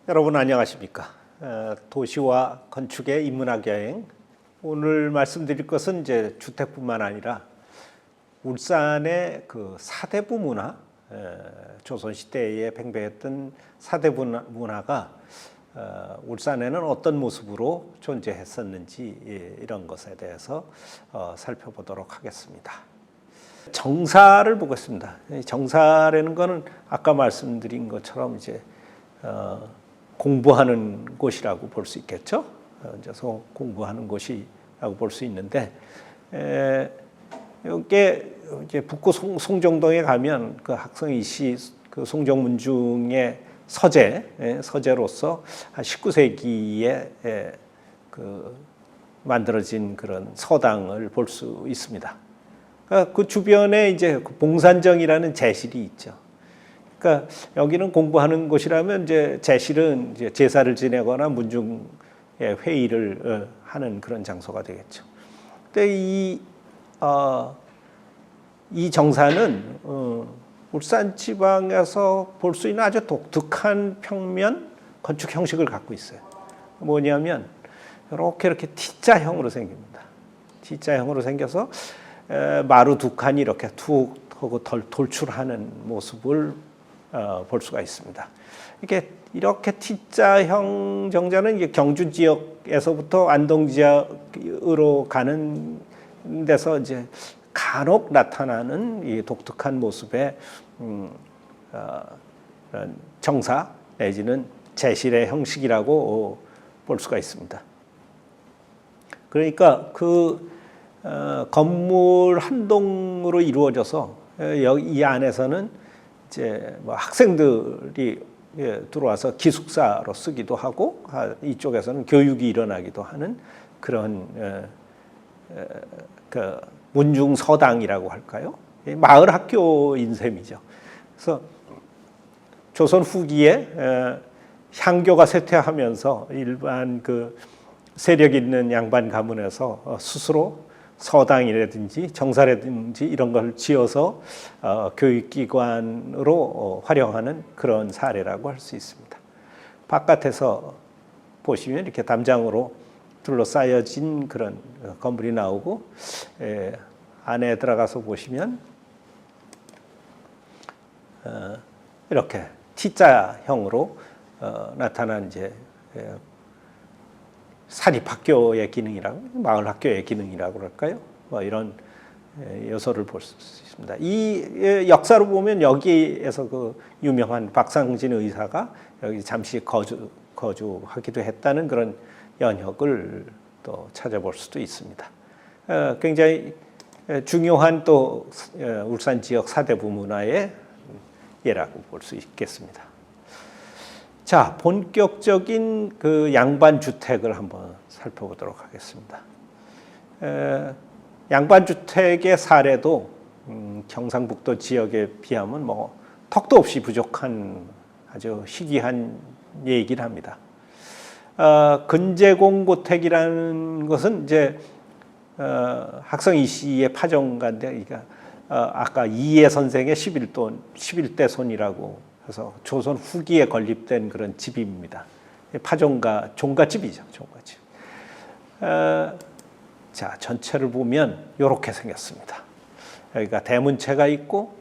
여러분 안녕하십니까? 도시와 건축의 인문학 여행. 오늘 말씀드릴 것은 이제 주택뿐만 아니라 울산의 그 사대부 문화, 조선 시대에 팽배했던 사대부 문화가 울산에는 어떤 모습으로 존재했었는지 이런 것에 대해서 살펴보도록 하겠습니다. 정사를 보겠습니다. 정사라는 것은 아까 말씀드린 것처럼 이제 공부하는 곳이라고 볼 수 있겠죠. 앉아서 공부하는 곳이라고 볼 수 있는데, 이게 이제 북구 송정동에 가면 그 학성이 씨 그 송정문중의 서재로서 19세기에 그 만들어진 그런 서당을 볼 수 있습니다. 그러니까 그 주변에 이제 봉산정이라는 제실이 있죠. 그러니까 여기는 공부하는 곳이라면 이제 제실은 이제 제사를 지내거나 문중의 회의를 하는 그런 장소가 되겠죠. 근데 이 정사는 울산 지방에서 볼 수 있는 아주 독특한 평면 건축 형식을 갖고 있어요. 뭐냐면 이렇게 T자형으로 생깁니다. T자형으로 생겨서 마루 두 칸이 이렇게 툭 하고 돌출하는 모습을 볼 수가 있습니다. 이렇게 T자형 정자는 이게 경주 지역에서부터 안동 지역으로 가는 데서 이제 간혹 나타나는 이 독특한 모습의 정사 내지는 제실의 형식이라고 볼 수가 있습니다. 그러니까 그 건물 한 동으로 이루어져서 이 안에서는 이제 뭐 학생들이 들어와서 기숙사로 쓰기도 하고 이쪽에서는 교육이 일어나기도 하는 그런 그 문중 서당이라고 할까요? 마을 학교인 셈이죠. 그래서 조선 후기에 향교가 쇠퇴하면서 일반 그 세력 있는 양반 가문에서 스스로 서당이라든지 정사라든지 이런 걸 지어서 교육기관으로 활용하는 그런 사례라고 할 수 있습니다. 바깥에서 보시면 이렇게 담장으로 둘러싸여진 그런 건물이 나오고 안에 들어가서 보시면 이렇게 T자형으로 나타난 이제 사립학교의 기능이라고 마을 학교의 기능이라고 할까요? 뭐 이런 요소를 볼 수 있습니다. 이 역사로 보면 여기에서 그 유명한 박상진 의사가 여기 잠시 거주하기도 했다는 그런 연혁을 또 찾아볼 수도 있습니다. 굉장히 중요한 또 울산 지역 사대부 문화의 예라고 볼 수 있겠습니다. 자, 본격적인 그 양반 주택을 한번 살펴보도록 하겠습니다. 양반 주택의 사례도 경상북도 지역에 비하면 뭐 턱도 없이 부족한 아주 희귀한 예이긴 합니다. 근제공 고택이라는 것은 이제 학성 이씨의 파종가인데, 그러니까 아까 이해 선생의 11대 손이라고 해서 조선 후기에 건립된 그런 집입니다. 파종가 종가집이죠, 종가집. 자, 전체를 보면 이렇게 생겼습니다. 여기가 대문체가 있고,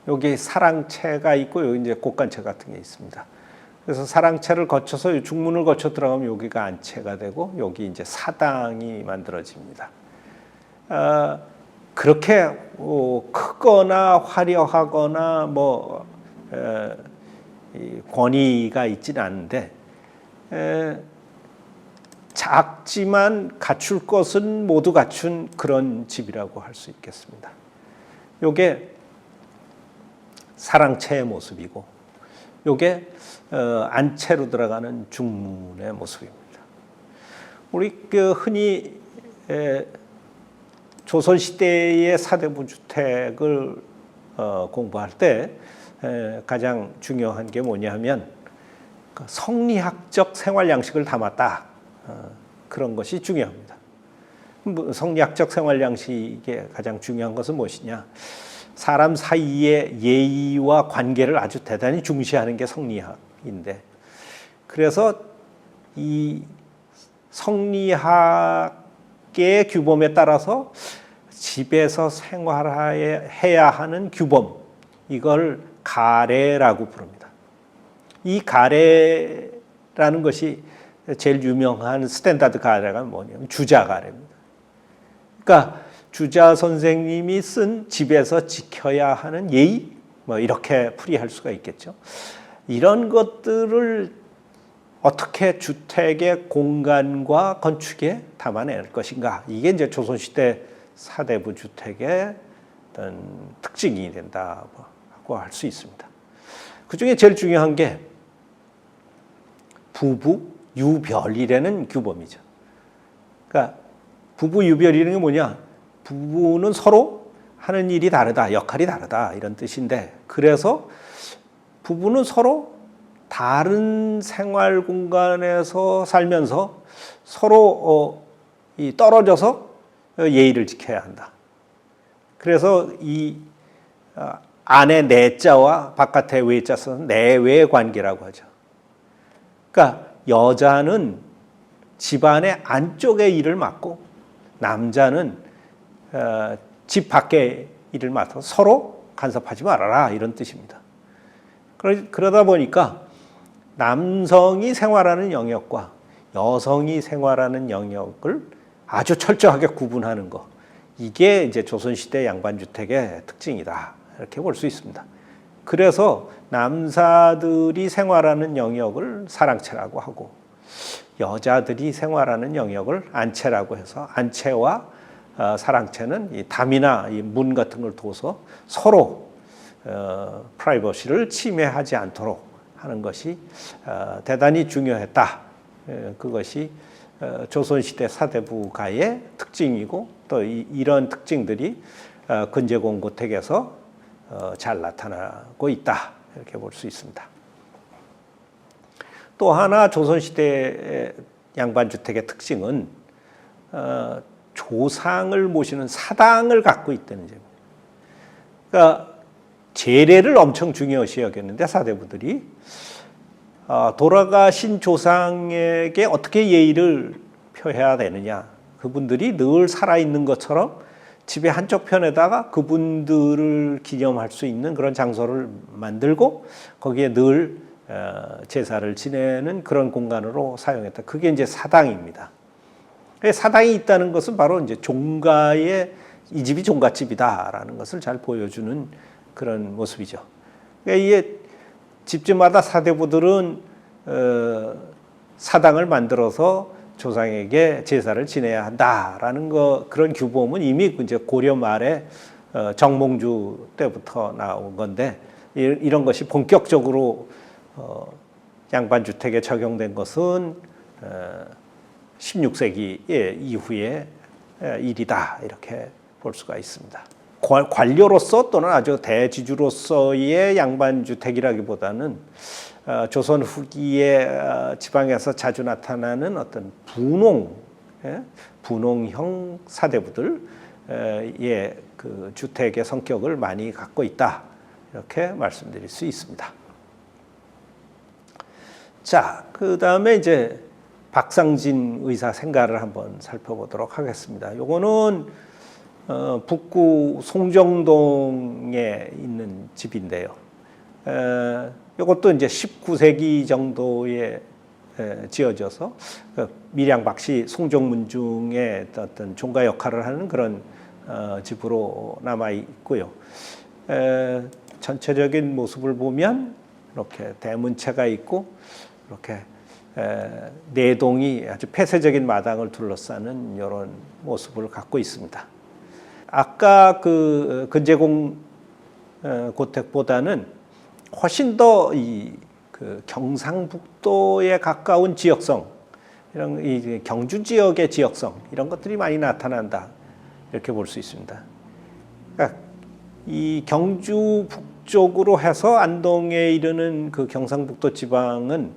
여기 사랑채가 있고, 여기 이제 곡간채 같은 게 있습니다. 그래서 사랑채를 거쳐서 중문을 거쳐 들어가면 여기가 안채가 되고, 여기 이제 사당이 만들어집니다. 그렇게 크거나 화려하거나 뭐 권위가 있지는 않은데, 작지만 갖출 것은 모두 갖춘 그런 집이라고 할 수 있겠습니다. 요게 사랑채의 모습이고, 요게 안채로 들어가는 중문의 모습입니다. 우리 그 흔히 조선 시대의 사대부 주택을 공부할 때 가장 중요한 게 뭐냐면 성리학적 생활 양식을 담았다. 그런 것이 중요합니다. 성리학적 생활 양식의 가장 중요한 것은 무엇이냐? 사람 사이의 예의와 관계를 아주 대단히 중시하는 게 성리학인데, 그래서 이 성리학의 규범에 따라서 집에서 생활해야 하는 규범, 이걸 가례라고 부릅니다. 이 가례라는 것이 제일 유명한 스탠다드 가례가 뭐냐면 주자 가례입니다. 그러니까 주자 선생님이 쓴 집에서 지켜야 하는 예의, 뭐 이렇게 풀이할 수가 있겠죠. 이런 것들을 어떻게 주택의 공간과 건축에 담아낼 것인가, 이게 이제 조선시대 사대부 주택의 어떤 특징이 된다고 할 수 있습니다. 그 중에 제일 중요한 게 부부 유별이라는 규범이죠. 그러니까 부부 유별이라는 게 뭐냐? 부부는 서로 하는 일이 다르다, 역할이 다르다, 이런 뜻인데, 그래서 부부는 서로 다른 생활 공간에서 살면서 서로 떨어져서 예의를 지켜야 한다. 그래서 이 안에 내자와 바깥의 외자 써서 내외 관계라고 하죠. 그러니까 여자는 집안의 안쪽의 일을 맡고 남자는 집 밖의 일을 맡아서 서로 간섭하지 말아라, 이런 뜻입니다. 그러다 보니까 남성이 생활하는 영역과 여성이 생활하는 영역을 아주 철저하게 구분하는 것, 이게 이제 조선시대 양반주택의 특징이다, 이렇게 볼 수 있습니다. 그래서 남사들이 생활하는 영역을 사랑채라고 하고 여자들이 생활하는 영역을 안채라고 해서 안채와 사랑채는 이 담이나 이 문 같은 걸 둬서 서로 프라이버시를 침해하지 않도록 하는 것이 대단히 중요했다. 그것이 조선시대 사대부가의 특징이고, 또 이런 특징들이 근제공고택에서 잘 나타나고 있다, 이렇게 볼 수 있습니다. 또 하나 조선시대 양반주택의 특징은 조상을 모시는 사당을 갖고 있다는 점입니다. 그러니까 제례를 엄청 중요시 여겼는데 사대부들이 돌아가신 조상에게 어떻게 예의를 표해야 되느냐, 그분들이 늘 살아있는 것처럼 집의 한쪽 편에다가 그분들을 기념할 수 있는 그런 장소를 만들고 거기에 늘 제사를 지내는 그런 공간으로 사용했다. 그게 이제 사당입니다. 사당이 있다는 것은 바로 이제 종가의, 이 집이 종갓집이다라는 것을 잘 보여주는 그런 모습이죠. 그러니까 이게 집집마다 사대부들은 사당을 만들어서 조상에게 제사를 지내야 한다라는 그런 규범은 이미 이제 고려 말에 정몽주 때부터 나온 건데, 이런 것이 본격적으로 양반주택에 적용된 것은 16세기 이후의 일이다, 이렇게 볼 수가 있습니다. 관료로서 또는 아주 대지주로서의 양반주택이라기보다는 조선 후기에 지방에서 자주 나타나는 어떤 분홍형 사대부들의 그 주택의 성격을 많이 갖고 있다, 이렇게 말씀드릴 수 있습니다. 자, 그 다음에 이제 박상진 의사 생가를 한번 살펴보도록 하겠습니다. 요거는 북구 송정동에 있는 집인데요. 이것도 이제 19세기 정도에 지어져서 밀양박씨 송정문중의 어떤 종가 역할을 하는 그런 집으로 남아 있고요. 전체적인 모습을 보면 이렇게 대문체가 있고 이렇게 내동이 아주 폐쇄적인 마당을 둘러싸는 이런 모습을 갖고 있습니다. 아까 그 근제공 고택보다는 훨씬 더 그 경상북도에 가까운 지역성, 이런 이 경주 지역의 지역성, 이런 것들이 많이 나타난다, 이렇게 볼 수 있습니다. 그러니까 이 경주 북쪽으로 해서 안동에 이르는 그 경상북도 지방은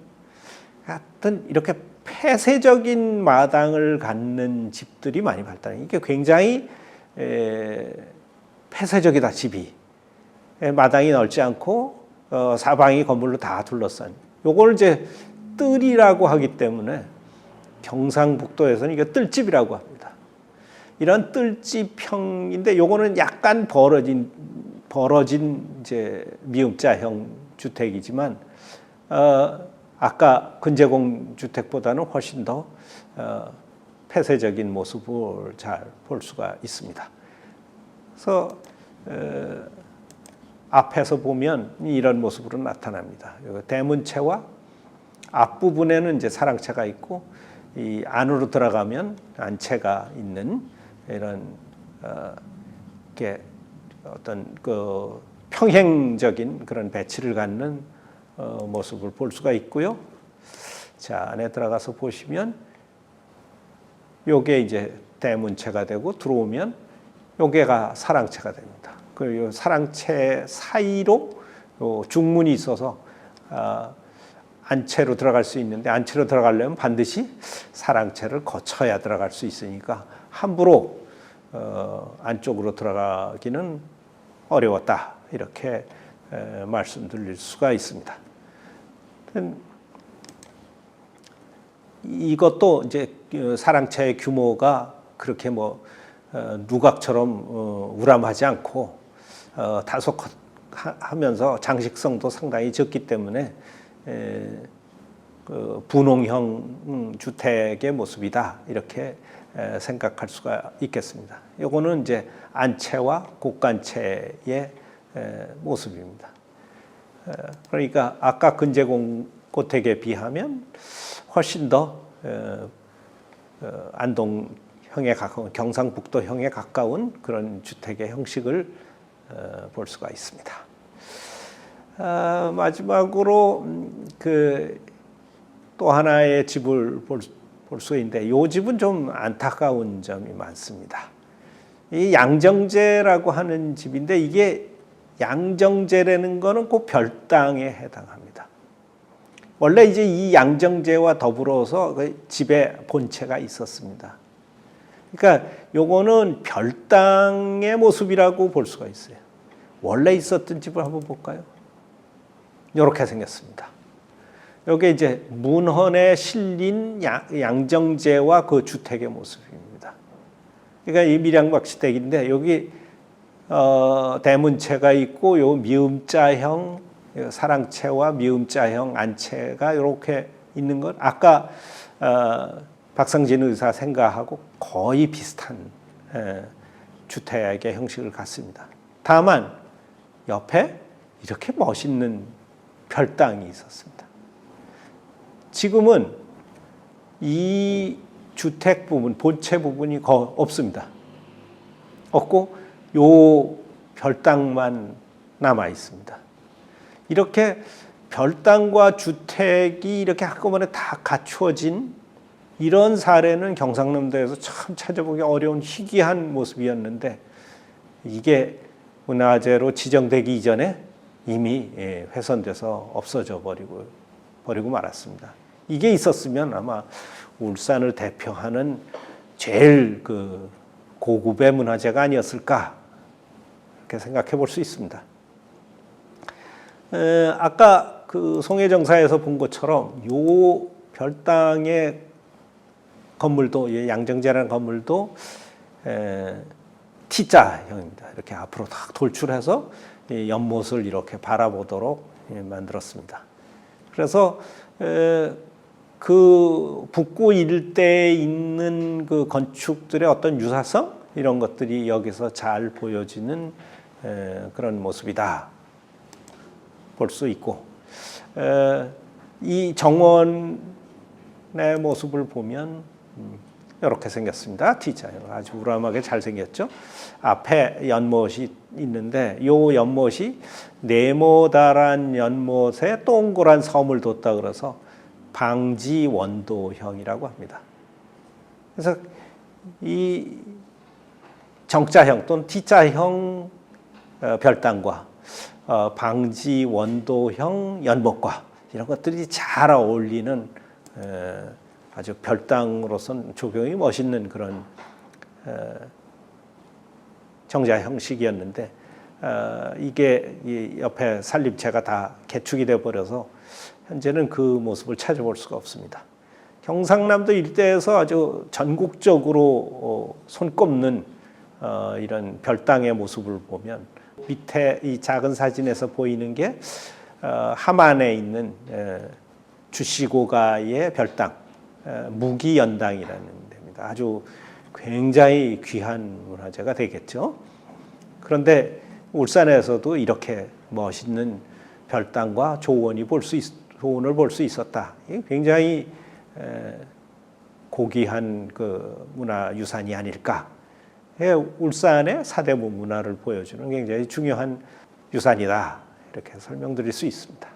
하여튼 이렇게 폐쇄적인 마당을 갖는 집들이 많이 발달해요. 이게 굉장히 폐쇄적이다, 집이. 마당이 넓지 않고 사방이 건물로 다 둘러싼. 요걸 이제 뜰이라고 하기 때문에 경상북도에서는 이게 뜰집이라고 합니다. 이런 뜰집형인데 요거는 약간 벌어진 이제 미음자형 주택이지만 아까 근제공 주택보다는 훨씬 더 폐쇄적인 모습을 잘 볼 수가 있습니다. 그래서 앞에서 보면 이런 모습으로 나타납니다. 대문체와 앞부분에는 이제 사랑채가 있고 이 안으로 들어가면 안채가 있는 이런 어떤 그 평행적인 그런 배치를 갖는 모습을 볼 수가 있고요. 자, 안에 들어가서 보시면 요게 이제 대문체가 되고 들어오면 요게가 사랑채가 됩니다. 그 사랑채 사이로 중문이 있어서 안채로 들어갈 수 있는데 안채로 들어가려면 반드시 사랑채를 거쳐야 들어갈 수 있으니까 함부로 안쪽으로 들어가기는 어려웠다. 이렇게 말씀드릴 수가 있습니다. 이것도 이제 사랑채의 규모가 그렇게 뭐 누각처럼 우람하지 않고 다소하면서 장식성도 상당히 적기 때문에 그 분홍형 주택의 모습이다 이렇게 생각할 수가 있겠습니다. 요거는 이제 안채와 곡간채의 모습입니다. 그러니까 아까 근제공 고택에 비하면 훨씬 더 안동형에 가까운 경상북도형에 가까운 그런 주택의 형식을 볼 수가 있습니다. 마지막으로 그 또 하나의 집을 볼 수 있는데 이 집은 좀 안타까운 점이 많습니다. 이 양정제라고 하는 집인데 이게 양정제라는 거는 꼭 별당에 해당합니다. 원래 이제 이 양정제와 더불어서 그 집에 본체가 있었습니다. 그러니까 요거는 별당의 모습이라고 볼 수가 있어요. 원래 있었던 집을 한번 볼까요? 이렇게 생겼습니다. 여기 이제 문헌에 실린 양정제와 그 주택의 모습입니다. 그러니까 이 밀양박시댁인데 여기 대문체가 있고 요 미음자형 사랑채와 미음자형 안채가 이렇게 있는 것 아까 박상진 의사 생각하고 거의 비슷한 주택의 형식을 갖습니다. 다만 옆에 이렇게 멋있는 별당이 있었습니다. 지금은 이 주택 부분, 본체 부분이 없습니다. 없고 요 별당만 남아 있습니다. 이렇게 별당과 주택이 이렇게 한꺼번에 다 갖추어진 이런 사례는 경상남도에서 참 찾아보기 어려운 희귀한 모습이었는데 이게 문화재로 지정되기 이전에 이미 훼손돼서 없어져 버리고 말았습니다. 이게 있었으면 아마 울산을 대표하는 제일 그 고급의 문화재가 아니었을까 이렇게 생각해 볼 수 있습니다. 아까 그 송해정사에서 본 것처럼 요 별당의 건물도 양정제라는 건물도 T자형입니다. 이렇게 앞으로 딱 돌출해서 연못을 이렇게 바라보도록 만들었습니다. 그래서 그 북구 일대에 있는 그 건축들의 어떤 유사성 이런 것들이 여기서 잘 보여지는 그런 모습이다 볼 수 있고 이 정원의 모습을 보면 이렇게 생겼습니다. T자형 아주 우람하게 잘 생겼죠. 앞에 연못이 있는데 이 연못이 네모다란 연못에 동그란 섬을 뒀다 그래서 방지원도형이라고 합니다. 그래서 이 정자형 또는 T자형 별당과 방지원도형 연못과 이런 것들이 잘 어울리는 아주 별당으로선 조경이 멋있는 그런 정자 형식이었는데 이게 이 옆에 산림체가 다 개축이 돼 버려서 현재는 그 모습을 찾아볼 수가 없습니다. 경상남도 일대에서 아주 전국적으로 손꼽는 이런 별당의 모습을 보면 밑에 이 작은 사진에서 보이는 게 함안에 있는 주시고가의 별당 무기연당이라는 데입니다. 아주 굉장히 귀한 문화재가 되겠죠. 그런데 울산에서도 이렇게 멋있는 별당과 조원을 볼 수 있었다. 굉장히 고귀한 그 문화유산이 아닐까. 울산의 사대문 문화를 보여주는 굉장히 중요한 유산이다. 이렇게 설명드릴 수 있습니다.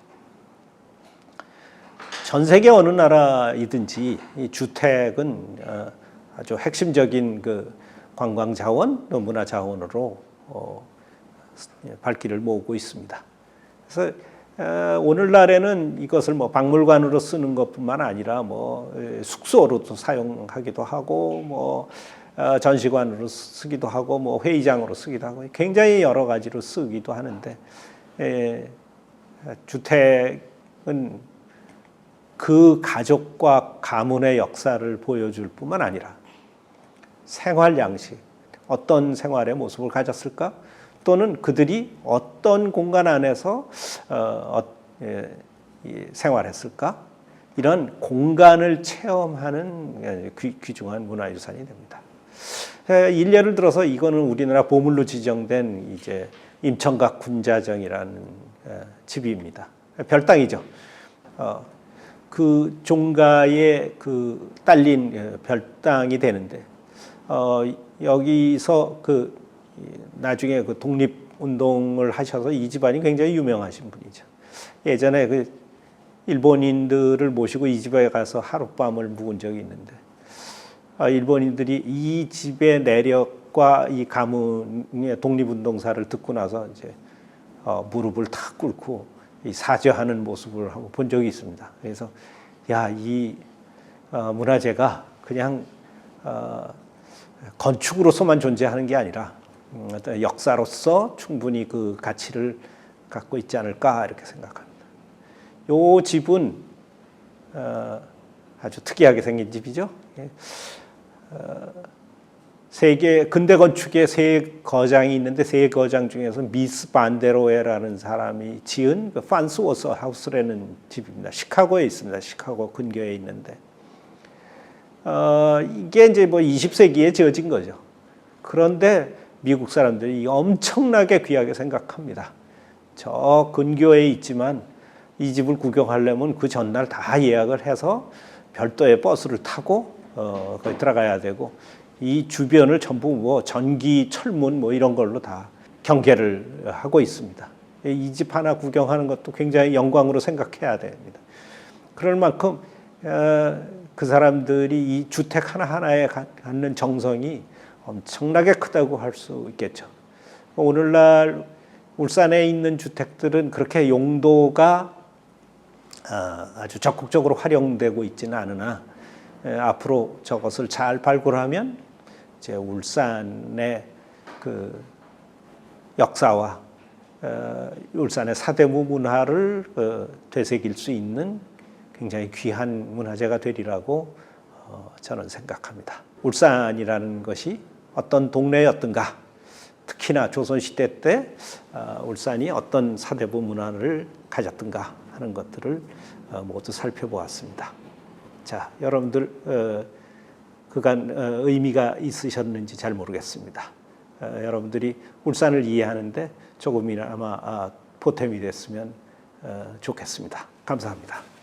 전 세계 어느 나라이든지 이 주택은 아주 핵심적인 그 관광 자원, 또 문화 자원으로 발길을 모으고 있습니다. 그래서 오늘날에는 이것을 뭐 박물관으로 쓰는 것뿐만 아니라 뭐 숙소로도 사용하기도 하고 뭐 전시관으로 쓰기도 하고 뭐 회의장으로 쓰기도 하고 굉장히 여러 가지로 쓰기도 하는데 주택은 그 가족과 가문의 역사를 보여줄 뿐만 아니라 생활 양식, 어떤 생활의 모습을 가졌을까? 또는 그들이 어떤 공간 안에서 생활했을까? 이런 공간을 체험하는 귀중한 문화유산이 됩니다. 일례를 들어서 이거는 우리나라 보물로 지정된 이제 임천각 군자정이라는 집입니다. 별당이죠. 그 종가에 그 딸린 별당이 되는데 여기서 그 나중에 그 독립운동을 하셔서 이 집안이 굉장히 유명하신 분이죠. 예전에 그 일본인들을 모시고 이 집에 가서 하룻밤을 묵은 적이 있는데 일본인들이 이 집의 내력과 이 가문의 독립운동사를 듣고 나서 이제 무릎을 탁 꿇고 이 사죄하는 모습을 한번 본 적이 있습니다. 그래서 이 문화재가 그냥 건축으로서만 존재하는 게 아니라 어떤 역사로서 충분히 그 가치를 갖고 있지 않을까 이렇게 생각합니다. 이 집은 아주 특이하게 생긴 집이죠. 세계 근대 건축의 세 거장이 있는데 세 거장 중에서 미스 반데로에라는 사람이 지은 그 판스워서 하우스라는 집입니다. 시카고에 있습니다. 시카고 근교에 있는데 이게 이제 뭐 20세기에 지어진 거죠. 그런데 미국 사람들이 엄청나게 귀하게 생각합니다. 저 근교에 있지만 이 집을 구경하려면 그 전날 다 예약을 해서 별도의 버스를 타고 거기 들어가야 되고 이 주변을 전부 뭐 전기, 철문 뭐 이런 걸로 다 경계를 하고 있습니다. 이 집 하나 구경하는 것도 굉장히 영광으로 생각해야 됩니다. 그럴 만큼 그 사람들이 이 주택 하나하나에 갖는 정성이 엄청나게 크다고 할 수 있겠죠. 오늘날 울산에 있는 주택들은 그렇게 용도가 아주 적극적으로 활용되고 있지는 않으나 앞으로 저것을 잘 발굴하면 이제 울산의 그 역사와 울산의 사대문 문화를 되새길 수 있는 굉장히 귀한 문화재가 되리라고 저는 생각합니다. 울산이라는 것이 어떤 동네였던가, 특히나 조선시대 때 울산이 어떤 사대부 문화를 가졌던가 하는 것들을 모두 살펴보았습니다. 자, 여러분들 그간 의미가 있으셨는지 잘 모르겠습니다. 여러분들이 울산을 이해하는데 조금이나마 보탬이 됐으면 좋겠습니다. 감사합니다.